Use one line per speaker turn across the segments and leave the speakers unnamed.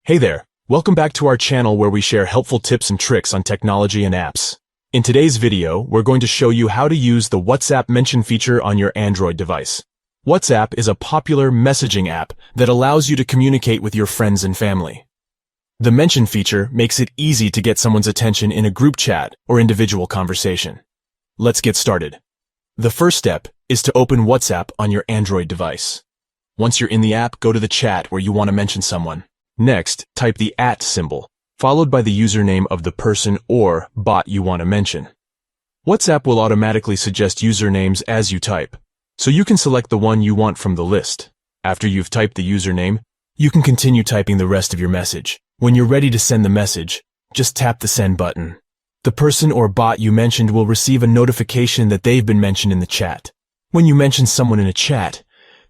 Hey there, welcome back to our channel where we share helpful tips and tricks on technology and apps. In today's video, we're going to show you how to use the WhatsApp mention feature on your Android device. WhatsApp is a popular messaging app that allows you to communicate with your friends and family. The mention feature makes it easy to get someone's attention in a group chat or individual conversation. Let's get started. The first step is to open WhatsApp on your Android device. Once you're in the app, go to the chat where you want to mention someone. Next, type the @ symbol, followed by the username of the person or bot you want to mention. WhatsApp will automatically suggest usernames as you type, so you can select the one you want from the list. After you've typed the username, you can continue typing the rest of your message. When you're ready to send the message, just tap the send button. The person or bot you mentioned will receive a notification that they've been mentioned in the chat. When you mention someone in a chat,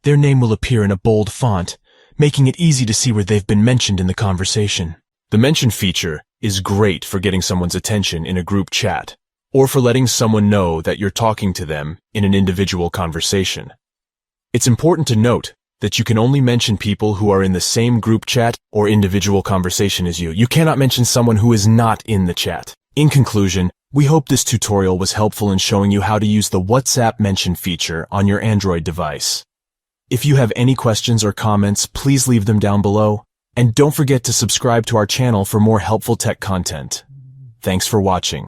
their name will appear in a bold font, making it easy to see where they've been mentioned in the conversation. The mention feature is great for getting someone's attention in a group chat, or for letting someone know that you're talking to them in an individual conversation. It's important to note that you can only mention people who are in the same group chat or individual conversation as you. You cannot mention someone who is not in the chat. In conclusion, we hope this tutorial was helpful in showing you how to use the WhatsApp mention feature on your Android device. If you have any questions or comments, please leave them down below. And don't forget to subscribe to our channel for more helpful tech content. Thanks for watching.